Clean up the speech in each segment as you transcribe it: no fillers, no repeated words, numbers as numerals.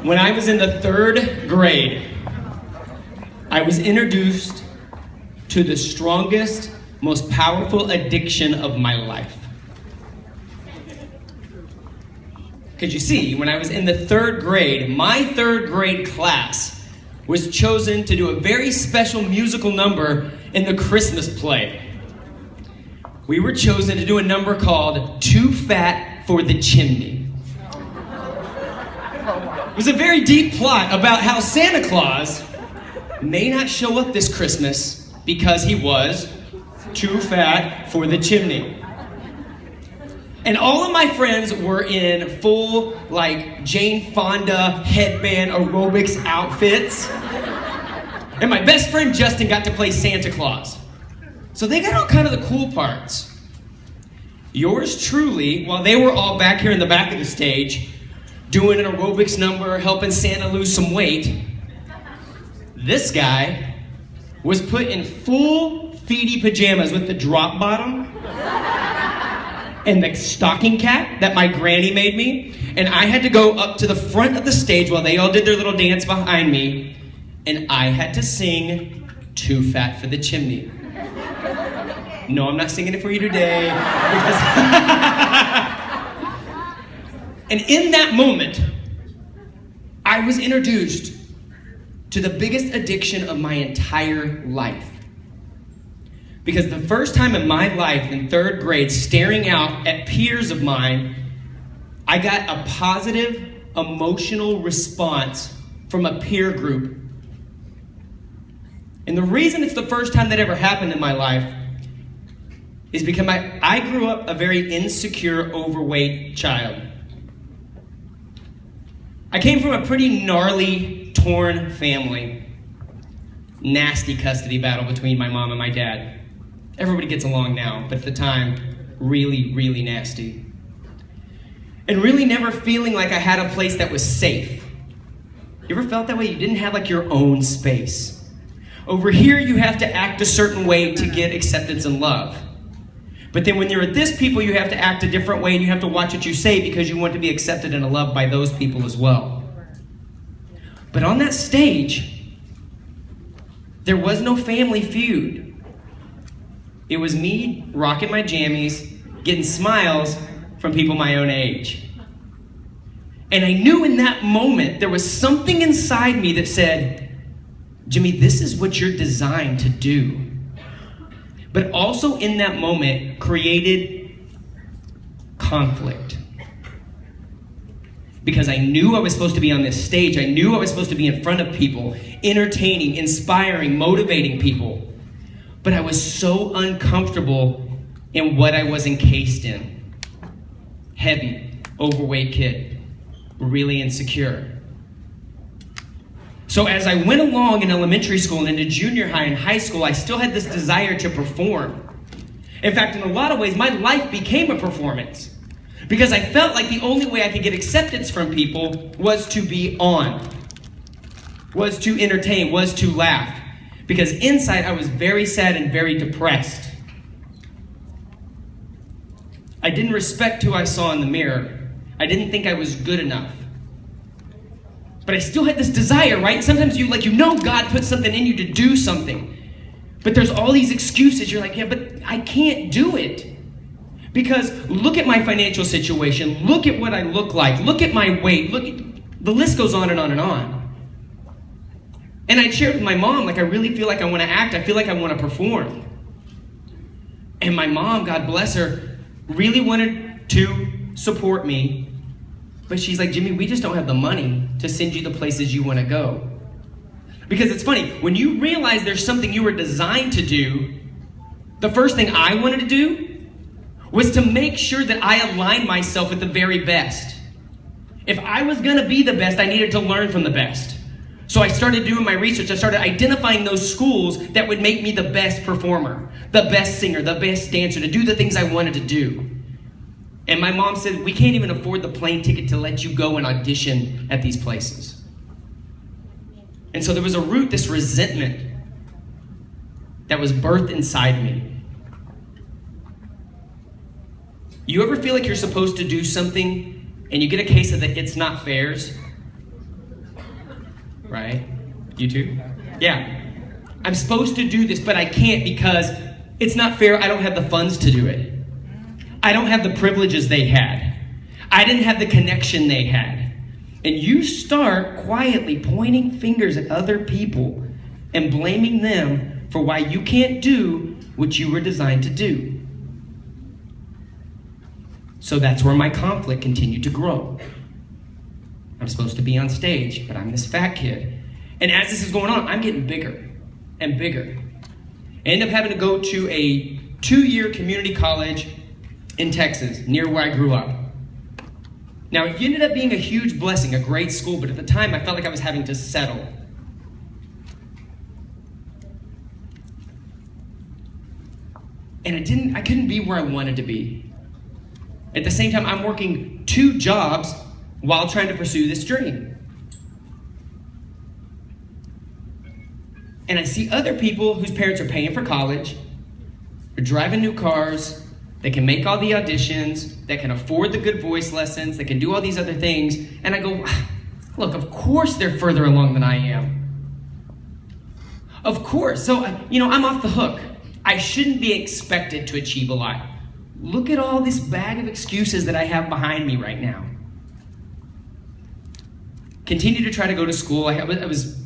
When I was in the 3rd grade, I was introduced to the strongest, most powerful addiction of my life. Because you see, when I was in the 3rd grade, my 3rd grade class was chosen to do a very special musical number in the Christmas play. We were chosen to do a number called Too Fat for the Chimney. It was a very deep plot about how Santa Claus may not show up this Christmas because he was too fat for the chimney. And all of my friends were in full, like, Jane Fonda headband aerobics outfits. And my best friend Justin got to play Santa Claus. So they got all kind of the cool parts. Yours truly, while they were all back here in the back of the stage, doing an aerobics number, helping Santa lose some weight, this guy was put in full feety pajamas with the drop bottom and the stocking cap that my granny made me, and I had to go up to the front of the stage while they all did their little dance behind me, and I had to sing Too Fat for the Chimney. No, I'm not singing it for you today. And in that moment, I was introduced to the biggest addiction of my entire life. Because the first time in my life in 3rd grade, staring out at peers of mine, I got a positive emotional response from a peer group. And the reason it's the first time that ever happened in my life is because I grew up a very insecure, overweight child. I came from a pretty gnarly, torn family. Nasty custody battle between my mom and my dad. Everybody gets along now, but at the time, really, really nasty. And really never feeling like I had a place that was safe. You ever felt that way? You didn't have like your own space. Over here, you have to act a certain way to get acceptance and love. But then when you're at this people, you have to act a different way and you have to watch what you say because you want to be accepted and loved by those people as well. But on that stage, there was no family feud. It was me rocking my jammies, getting smiles from people my own age. And I knew in that moment there was something inside me that said, Jimmy, this is what you're designed to do. But also in that moment created conflict. Because I knew I was supposed to be on this stage. I knew I was supposed to be in front of people, entertaining, inspiring, motivating people. But I was so uncomfortable in what I was encased in. Heavy, overweight kid, really insecure. So as I went along in elementary school and into junior high and high school, I still had this desire to perform. In fact, in a lot of ways, my life became a performance. Because I felt like the only way I could get acceptance from people was to be on, was to entertain, was to laugh. Because inside I was very sad and very depressed. I didn't respect who I saw in the mirror. I didn't think I was good enough. But I still had this desire, right? Sometimes you know God put something in you to do something. But there's all these excuses. You're like, yeah, but I can't do it. Because look at my financial situation. Look at what I look like. Look at my weight. The list goes on and on and on. And I shared with my mom, I really feel like I want to act. I feel like I want to perform. And my mom, God bless her, really wanted to support me. But she's like, Jimmy, we just don't have the money to send you the places you want to go. Because it's funny, when you realize there's something you were designed to do, the first thing I wanted to do was to make sure that I aligned myself with the very best. If I was going to be the best, I needed to learn from the best. So I started doing my research. I started identifying those schools that would make me the best performer, the best singer, the best dancer, to do the things I wanted to do. And my mom said, we can't even afford the plane ticket to let you go and audition at these places. And so there was a root, this resentment that was birthed inside me. You ever feel like you're supposed to do something and you get a case of the it's not fairs? right? You too? Yeah. I'm supposed to do this, but I can't because it's not fair. I don't have the funds to do it. I don't have the privileges they had. I didn't have the connection they had. And you start quietly pointing fingers at other people and blaming them for why you can't do what you were designed to do. So that's where my conflict continued to grow. I'm supposed to be on stage, but I'm this fat kid. And as this is going on, I'm getting bigger and bigger. I end up having to go to a 2-year community college in Texas, near where I grew up. Now, it ended up being a huge blessing, a great school, but at the time, I felt like I was having to settle. And I couldn't be where I wanted to be. At the same time, I'm working 2 jobs while trying to pursue this dream. And I see other people whose parents are paying for college, are driving new cars, they can make all the auditions, that can afford the good voice lessons, they can do all these other things. And I go, look, of course they're further along than I am. Of course. So, I'm off the hook. I shouldn't be expected to achieve a lot. Look at all this bag of excuses that I have behind me right now. Continue to try to go to school. I was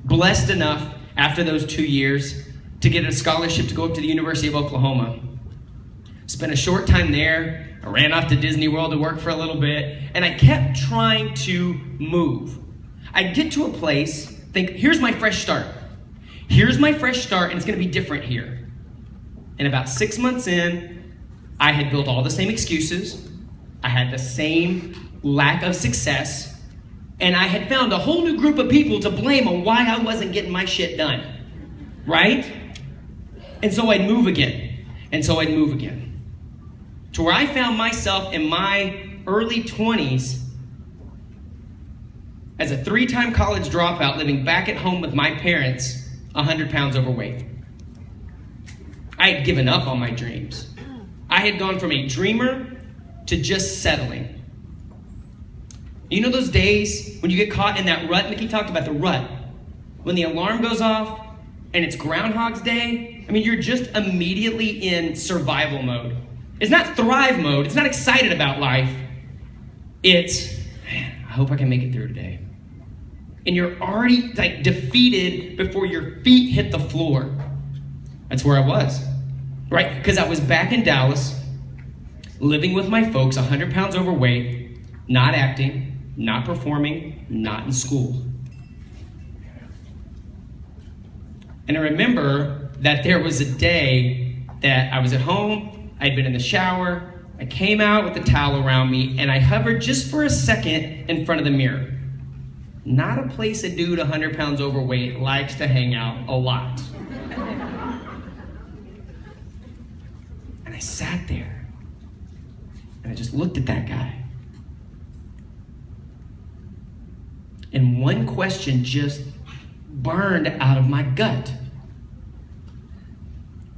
blessed enough after those 2 years to get a scholarship to go up to the University of Oklahoma. Spent a short time there. I ran off to Disney World to work for a little bit, and I kept trying to move. I'd get to a place, think, here's my fresh start. Here's my fresh start, and it's going to be different here. And about 6 months in, I had built all the same excuses. I had the same lack of success, and I had found a whole new group of people to blame on why I wasn't getting my shit done, right? And so I'd move again, and so I'd move again. To where I found myself in my early 20s as a 3-time college dropout living back at home with my parents, 100 pounds overweight. I had given up on my dreams. I had gone from a dreamer to just settling. You know those days when you get caught in that rut? Nikki talked about the rut. When the alarm goes off and it's Groundhog's Day, you're just immediately in survival mode. It's not thrive mode. It's not excited about life. It's, man, I hope I can make it through today. And you're already defeated before your feet hit the floor. That's where I was, right? Because I was back in Dallas, living with my folks, 100 pounds overweight, not acting, not performing, not in school. And I remember that there was a day that I was at home, I'd been in the shower, I came out with a towel around me, and I hovered just for a second in front of the mirror. Not a place a dude 100 pounds overweight likes to hang out a lot. And I sat there, and I just looked at that guy. And one question just burned out of my gut.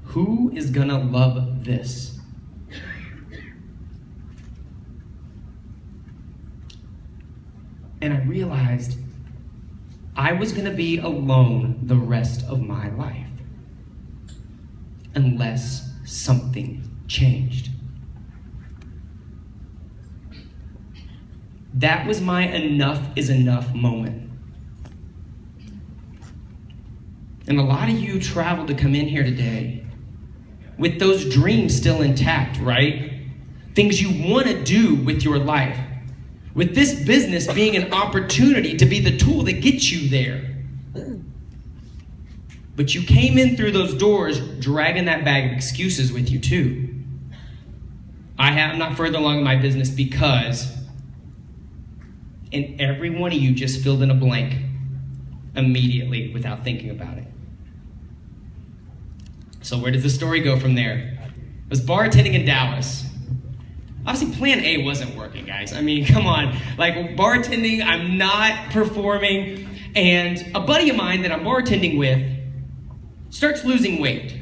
Who is gonna love this? And I realized I was gonna be alone the rest of my life unless something changed. That was my enough is enough moment. And a lot of you traveled to come in here today with those dreams still intact, right? Things you want to do with your life. With this business being an opportunity to be the tool that gets you there. But you came in through those doors dragging that bag of excuses with you too. I'm not further along in my business because, and every one of you just filled in a blank immediately without thinking about it. So where does the story go from there? I was bartending in Dallas. Obviously, plan A wasn't working, guys. Come on. Bartending, I'm not performing. And a buddy of mine that I'm bartending with starts losing weight.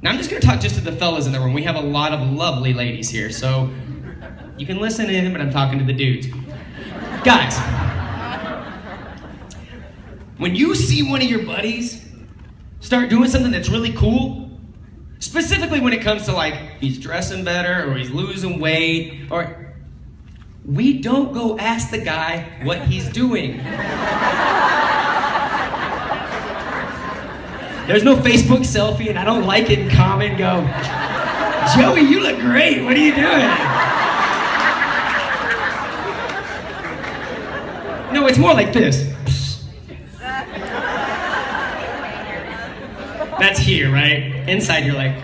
Now, I'm just going to talk just to the fellas in the room. We have a lot of lovely ladies here, so you can listen in, but I'm talking to the dudes. Guys, When you see one of your buddies start doing something that's really cool, specifically when it comes to like, he's dressing better or he's losing weight, or we don't go ask the guy what he's doing. There's no Facebook selfie and I don't like it and comment and go, Joey, you look great, what are you doing? No, it's more like this. That's here, right? Inside you're like,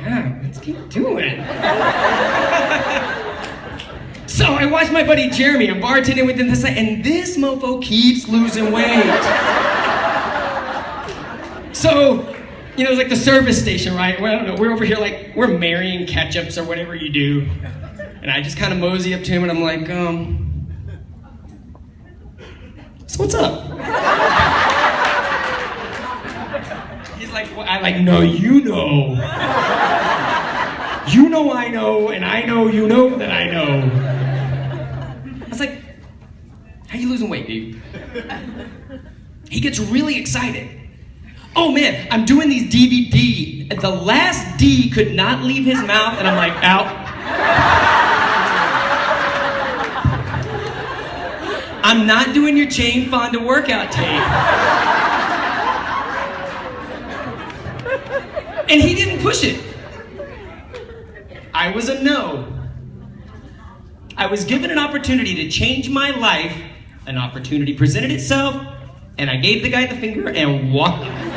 let's keep doing it. So I watched my buddy Jeremy, I'm bartending with him this night, and this mofo keeps losing weight. So, you know, it's like the service station, right? Well, I don't know, we're over here like, we're marrying ketchups or whatever you do. And I just kind of mosey up to him and I'm like, so what's up? He's like, well, I like, no, you know. You know I know, and I know you know that I know. I was like, how you losing weight, dude? He gets really excited. Oh man, I'm doing these DVD. The last D could not leave his mouth, and I'm like, out. I'm not doing your Jane Fonda workout tape. And he didn't push it. I was a no. I was given an opportunity to change my life. An opportunity presented itself, and I gave the guy the finger and walked off.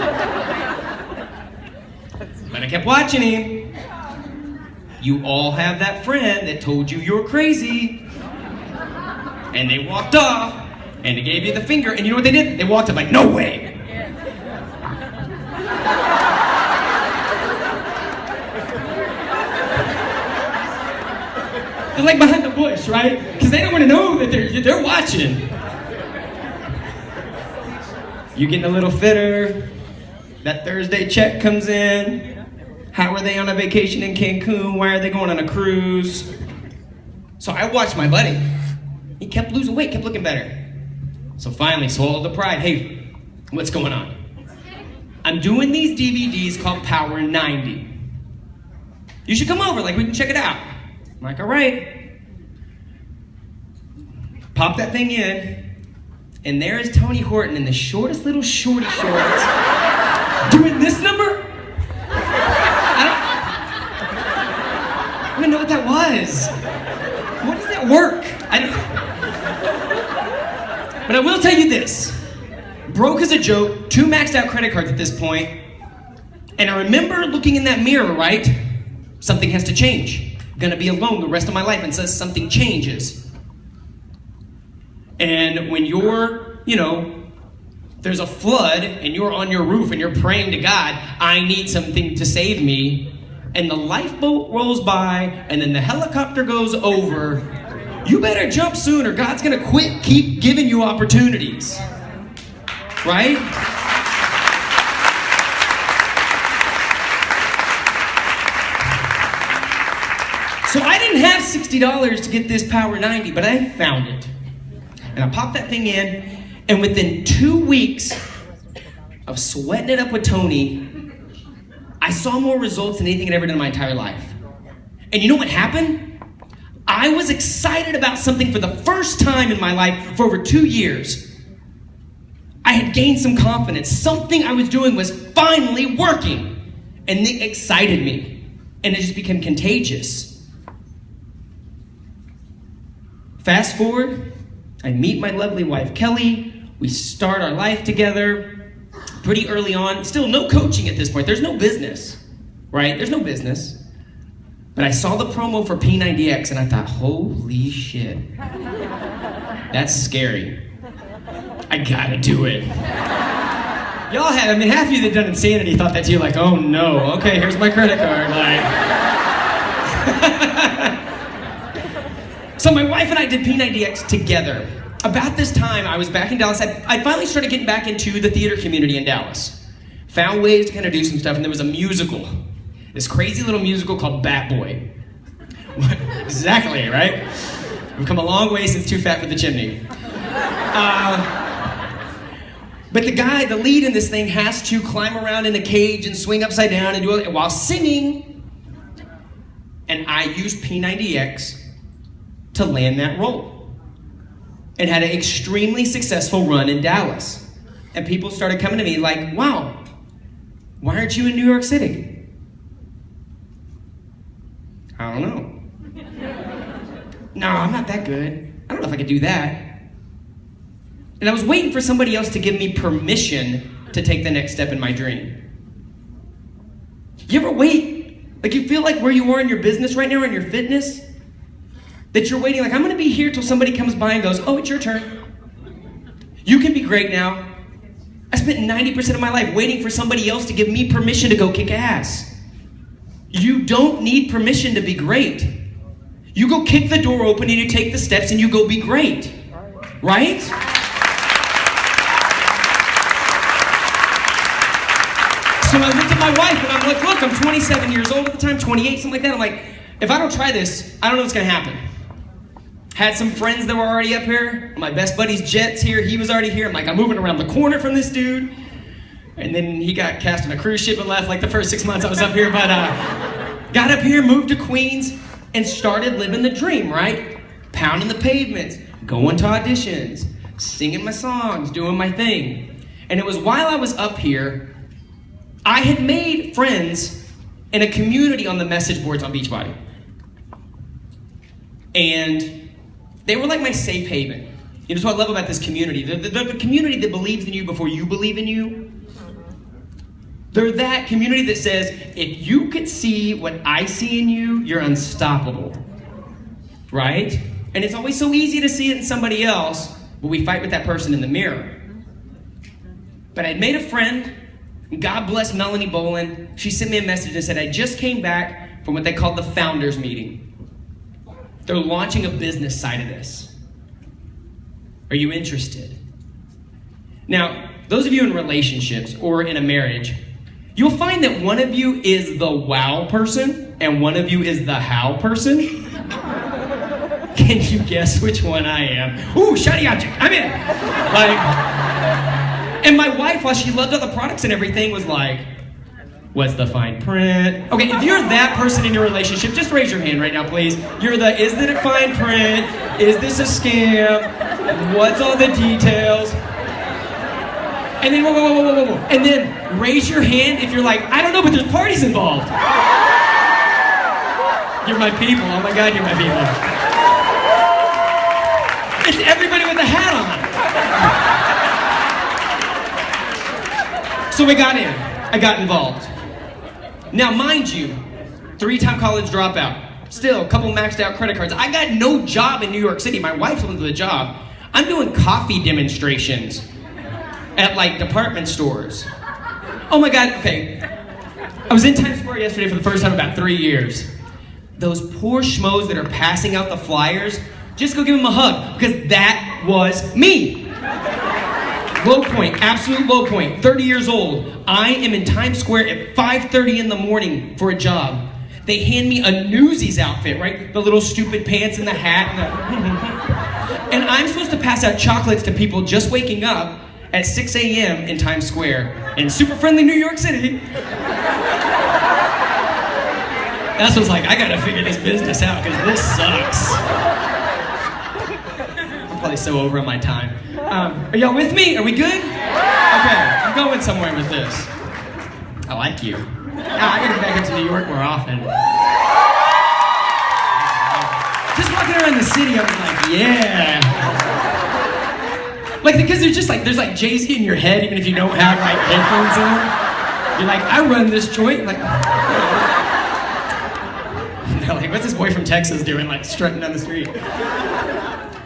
But I kept watching him. You all have that friend that told you you're crazy. And they walked off, and they gave you the finger, and you know what they did? They walked up like, no way. They're like behind the bush, right? Because they don't want to know that they're watching. You getting a little fitter. That Thursday check comes in. How are they on a vacation in Cancun? Why are they going on a cruise? So I watched my buddy. He kept losing weight, kept looking better. So finally, swallowed the pride. Hey, what's going on? I'm doing these DVDs called Power 90. You should come over, like we can check it out. I'm like, all right. Pop that thing in, and there is Tony Horton in the shortest little shorty shorts doing this number? I don't even know what that was. What does that work? But I will tell you this. Broke as a joke, 2 maxed out credit cards at this point, and I remember looking in that mirror, right? Something has to change. I'm gonna be alone the rest of my life, and says something changes. And when you're, there's a flood, and you're on your roof, and you're praying to God, I need something to save me, and the lifeboat rolls by, and then the helicopter goes over, you better jump soon or God's gonna keep giving you opportunities. Right? So I didn't have $60 to get this Power 90, but I found it. And I popped that thing in, and within 2 weeks of sweating it up with Tony, I saw more results than anything I'd ever done in my entire life. And you know what happened? I was excited about something for the first time in my life for over 2 years. I had gained some confidence. Something I was doing was finally working. And it excited me. And it just became contagious. Fast forward, I meet my lovely wife, Kelly. We start our life together pretty early on. Still no coaching at this point. There's no business, right? There's no business. But I saw the promo for P90X and I thought, holy shit. That's scary. I gotta do it. Y'all had, half of you that done Insanity thought that too, like, oh no, okay, here's my credit card, like. So my wife and I did P90X together. About this time, I was back in Dallas. I finally started getting back into the theater community in Dallas. Found ways to kind of do some stuff, and there was a musical. This crazy little musical called Bat Boy. Exactly, right? We've come a long way since Too Fat for the Chimney. But the guy, the lead in this thing, has to climb around in a cage and swing upside down and do it while singing. And I used P90X to land that role. And had an extremely successful run in Dallas. And people started coming to me like, wow, why aren't you in New York City? I don't know. No, I'm not that good. I don't know if I could do that. And I was waiting for somebody else to give me permission to take the next step in my dream. You ever wait? Like you feel like where you are in your business right now, in your fitness, that you're waiting, like I'm gonna be here till somebody comes by and goes, oh, it's your turn. You can be great now. I spent 90% of my life waiting for somebody else to give me permission to go kick ass. You don't need permission to be great. You go kick the door open and you take the steps and you go be great. Right? So I looked at my wife and I'm like, look, I'm 27 years old at the time, 28, something like that. I'm like, if I don't try this, I don't know what's gonna happen. Had some friends that were already up here. My best buddy's Jet's here, he was already here. I'm like, I'm moving around the corner from this dude. And then he got cast on a cruise ship and left like the first 6 months I was up here. But got up here, moved to Queens, and started living the dream, right? Pounding the pavements, going to auditions, singing my songs, doing my thing. And it was while I was up here, I had made friends in a community on the message boards on Beachbody. And they were like my safe haven. You know, what I love about this community. The community that believes in you before you believe in you. They're that community that says, if you could see what I see in you, you're unstoppable. Right? And it's always so easy to see it in somebody else, but we fight with that person in the mirror. But I'd made a friend. God bless Melanie Bolin. She sent me a message and said, I just came back from what they called the founders meeting. They're launching a business side of this. Are you interested? Now, those of you in relationships or in a marriage, you'll find that one of you is the wow person and one of you is the how person. Can you guess which one I am? Ooh, shiny object, I'm in. And my wife, while she loved all the products and everything, was like, what's the fine print? Okay, if you're that person in your relationship, just raise your hand right now, please. You're the, is it a fine print? Is this a scam? What's all the details? And then, whoa. And then raise your hand if you're like, I don't know, but there's parties involved. You're my people. Oh my God, you're my people. It's everybody with a hat on. So we got in. I got involved. Now, mind you, 3-time college dropout. Still, a couple maxed out credit cards. I got no job in New York City. My wife's looking for the job. I'm doing coffee demonstrations at like department stores. Oh my God, okay. I was in Times Square yesterday for the first time in about 3 years. Those poor schmoes that are passing out the flyers, just go give them a hug, because that was me. Low point, absolute low point, 30 years old. I am in Times Square at 5:30 in the morning for a job. They hand me a Newsies outfit, right? The little stupid pants and the hat. And I'm supposed to pass out chocolates to people just waking up at 6 a.m. in Times Square in super friendly New York City. That's what's like, I gotta figure this business out because this sucks. I'm probably so over on my time. Are y'all with me? Are we good? Okay, I'm going somewhere with this. I like you. I gotta get back into New York more often. Just walking around the city, I was like, yeah. Like, because there's like Jay-Z in your head, even if you don't have like headphones in. You're like, I run this joint. Like, they're like, what's this boy from Texas doing, like strutting down the street?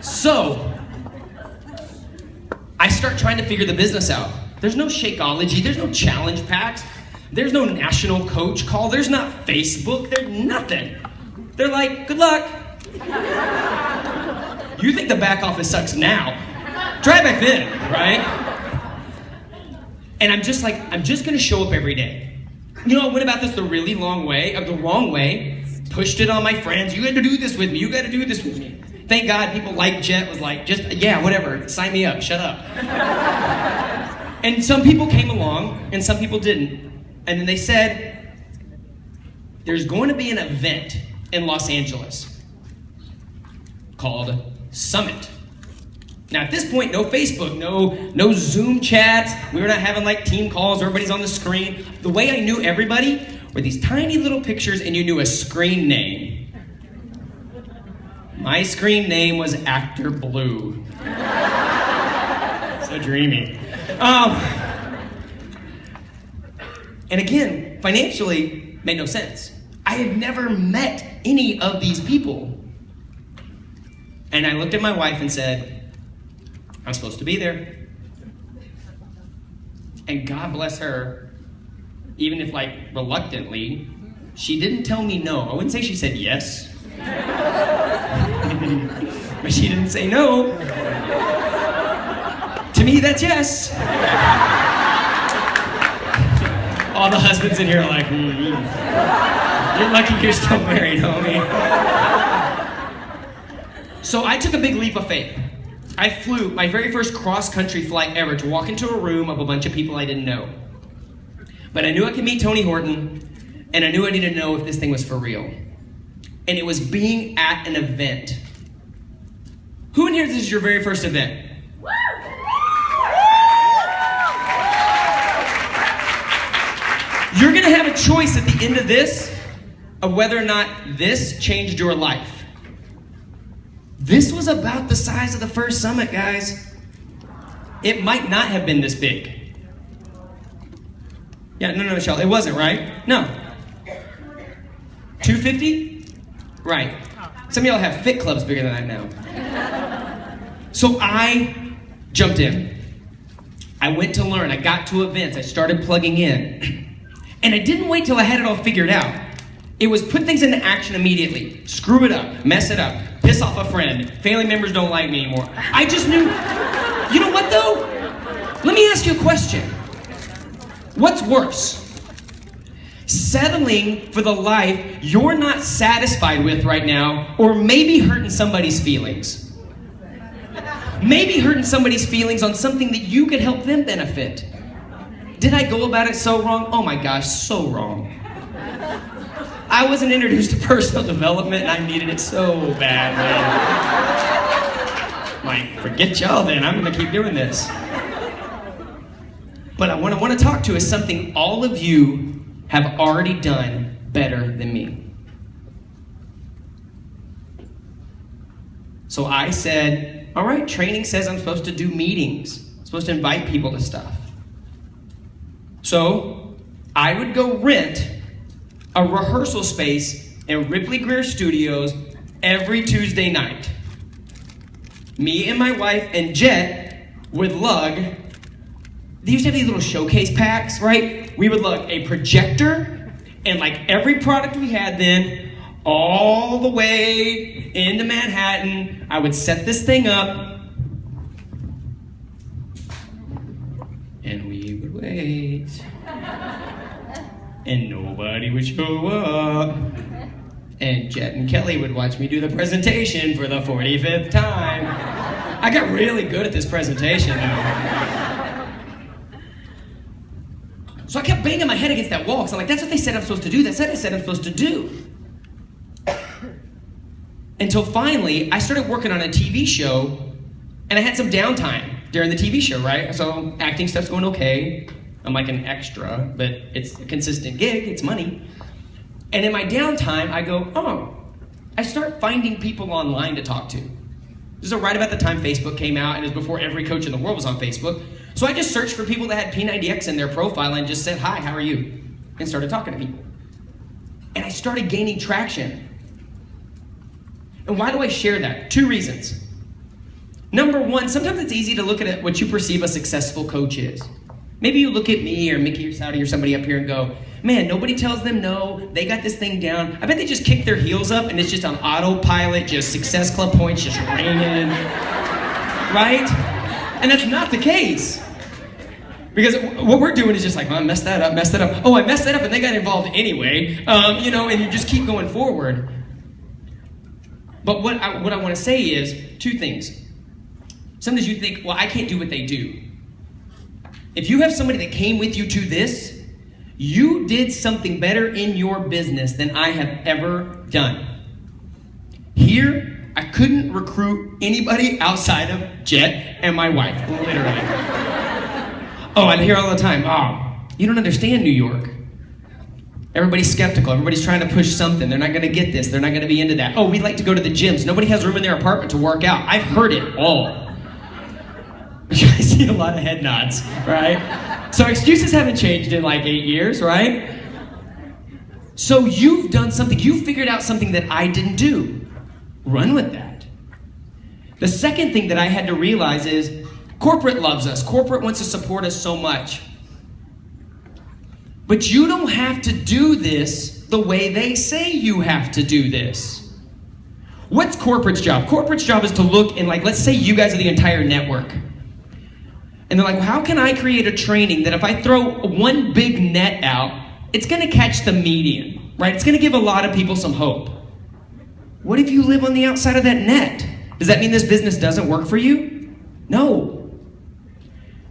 So, I start trying to figure the business out. There's no Shakeology, there's no challenge packs, there's no national coach call, there's not Facebook, there's nothing. They're like, good luck. You think the back office sucks now. Try back then, right? And I'm just like, I'm just gonna show up every day. You know, I went about this the really long way, the wrong way, pushed it on my friends, you gotta do this with me, you gotta do this with me. Thank God people like Jet was like, just, yeah, whatever, sign me up, shut up. And some people came along, and some people didn't. And then they said, there's going to be an event in Los Angeles called Summit. Now, at this point, no Facebook, no Zoom chats. We were not having like team calls, everybody's on the screen. The way I knew everybody were these tiny little pictures, and you knew a screen name. My screen name was Actor Blue. So dreamy. And again, financially, made no sense. I had never met any of these people. And I looked at my wife and said, I'm supposed to be there. And God bless her, even if like reluctantly, she didn't tell me no. I wouldn't say she said yes. But she didn't say no. To me, that's yes. All the husbands in here are like, You're lucky you're still married, homie. So I took a big leap of faith. I flew my very first cross-country flight ever to walk into a room of a bunch of people I didn't know. But I knew I could meet Tony Horton, and I knew I needed to know if this thing was for real. And it was being at an event. Who in here, this is your very first event? You're gonna have a choice at the end of this of whether or not this changed your life. This was about the size of the first summit, guys. It might not have been this big. Yeah, no, Michelle, it wasn't, right? No. 250? Right. Some of y'all have fit clubs bigger than that now. So I jumped in. I went to learn. I got to events. I started plugging in. And I didn't wait till I had it all figured out. It was put things into action immediately. Screw it up, mess it up, piss off a friend, family members don't like me anymore. I just knew, you know what though? Let me ask you a question. What's worse? Settling for the life you're not satisfied with right now, or maybe hurting somebody's feelings? Maybe hurting somebody's feelings on something that you could help them benefit. Did I go about it so wrong? Oh my gosh, so wrong. I wasn't introduced to personal development and I needed it so bad, man. Like, forget y'all then, I'm gonna keep doing this. But what I want to talk to is something all of you have already done better than me. So I said, all right, training says I'm supposed to do meetings. I'm supposed to invite people to stuff. So I would go rent a rehearsal space in Ripley Greer Studios every Tuesday night. Me and my wife and Jet would lug, they used to have these little showcase packs, right? We would lug a projector and like every product we had then all the way into Manhattan. I would set this thing up and we would wait. And nobody would show up. And Jet and Kelly would watch me do the presentation for the 45th time. I got really good at this presentation, though. So I kept banging my head against that wall, because I'm like, that's what they said I'm supposed to do. That's what they said I'm supposed to do. Until finally, I started working on a TV show, and I had some downtime during the TV show, right? So acting stuff's going okay. I'm like an extra, but it's a consistent gig, it's money. And in my downtime, I go, I start finding people online to talk to. This is right about the time Facebook came out, and it was before every coach in the world was on Facebook. So I just searched for people that had P90X in their profile and just said, hi, how are you? And started talking to people. And I started gaining traction. And why do I share that? 2 reasons. Number one, sometimes it's easy to look at what you perceive a successful coach is. Maybe you look at me or Mickey or Saudi or somebody up here and go, man, nobody tells them no, they got this thing down. I bet they just kick their heels up and it's just on autopilot, just Success Club points just ringing, right? And that's not the case. Because what we're doing is just like, oh, I messed that up. Oh, I messed that up and they got involved anyway, and you just keep going forward. But what I want to say is 2 things. Sometimes you think, well, I can't do what they do. if you have somebody that came with you to this, you did something better in your business than I have ever done. Here, I couldn't recruit anybody outside of Jet and my wife, literally. Oh, I hear all the time, oh, you don't understand New York. Everybody's skeptical. Everybody's trying to push something. They're not going to get this. They're not going to be into that. Oh, we like to go to the gyms. Nobody has room in their apartment to work out. I've heard it all. I see a lot of head nods, right? So excuses haven't changed in like 8 years, right? So you've done something. You figured out something that I didn't do. Run with that. The second thing that I had to realize is corporate loves us. Corporate wants to support us so much. But you don't have to do this the way they say you have to do this. What's corporate's job? Corporate's job is to look and let's say you guys are the entire network. And they're like, well, how can I create a training that if I throw one big net out, it's gonna catch the median, right? It's gonna give a lot of people some hope. What if you live on the outside of that net? Does that mean this business doesn't work for you? No.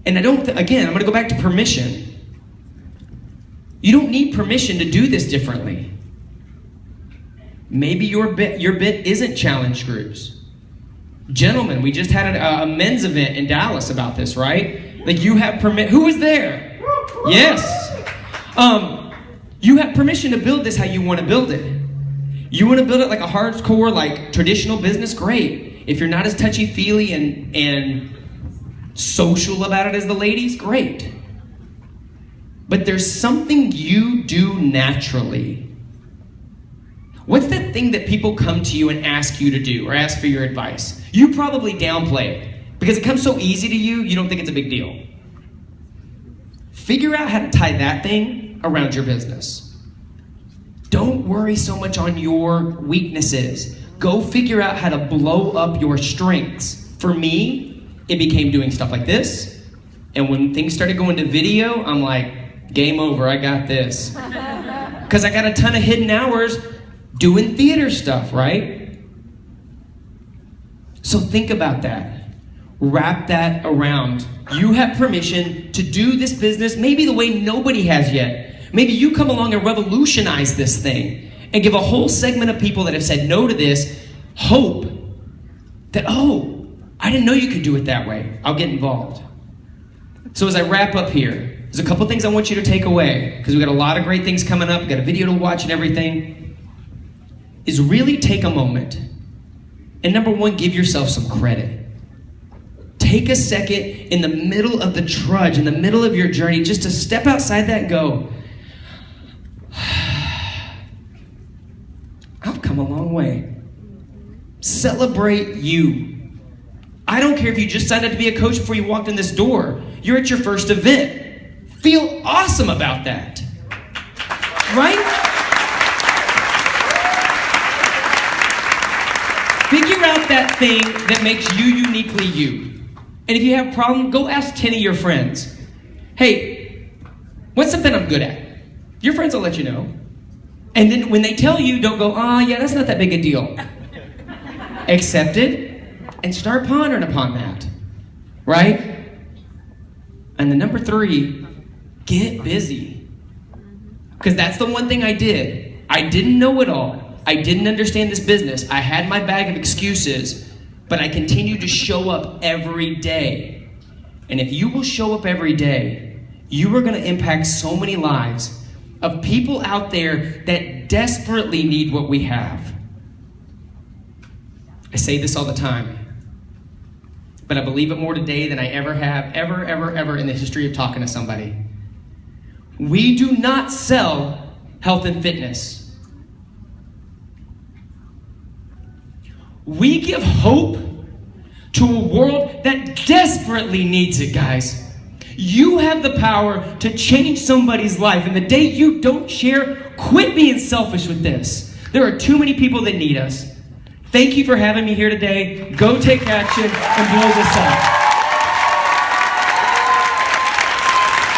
And again, I'm gonna go back to permission. You don't need permission to do this differently. Maybe your bit isn't challenge groups. Gentlemen, we just had a men's event in Dallas about this, right? Like you have permit. Who was there? Yes. You have permission to build this how you want to build it. You want to build it like a hardcore, traditional business? Great. If you're not as touchy-feely and social about it as the ladies, great. But there's something you do naturally. What's that thing that people come to you and ask you to do or ask for your advice? You probably downplay it because it comes so easy to you, you don't think it's a big deal. Figure out how to tie that thing around your business. Don't worry so much on your weaknesses. Go figure out how to blow up your strengths. For me, it became doing stuff like this. And when things started going to video, I'm like, game over, I got this. Because I got a ton of hidden hours doing theater stuff, right? So think about that. Wrap that around. You have permission to do this business maybe the way nobody has yet. Maybe you come along and revolutionize this thing and give a whole segment of people that have said no to this hope that, oh, I didn't know you could do it that way. I'll get involved. So as I wrap up here, there's a couple things I want you to take away, because we've got a lot of great things coming up, we've got a video to watch and everything, is really take a moment. And number one, give yourself some credit. Take a second in the middle of the trudge, in the middle of your journey, just to step outside that and go, I've come a long way. Celebrate you. I don't care if you just signed up to be a coach before you walked in this door. You're at your first event. Feel awesome about that. Right? Figure out that thing that makes you uniquely you. And if you have a problem, go ask 10 of your friends. Hey, what's something I'm good at? Your friends will let you know. And then when they tell you, don't go, yeah, that's not that big a deal. Accept it and start pondering upon that. Right? And the number 3, get busy. Because that's the one thing I did. I didn't know it all. I didn't understand this business. I had my bag of excuses, but I continued to show up every day. And if you will show up every day, you are going to impact so many lives of people out there that desperately need what we have. I say this all the time, but I believe it more today than I ever have, ever in the history of talking to somebody. We do not sell health and fitness. We give hope to a world that desperately needs it, guys. You have the power to change somebody's life, and the day you don't share, quit being selfish with this. There are too many people that need us. Thank you for having me here today. Go take action and blow this up.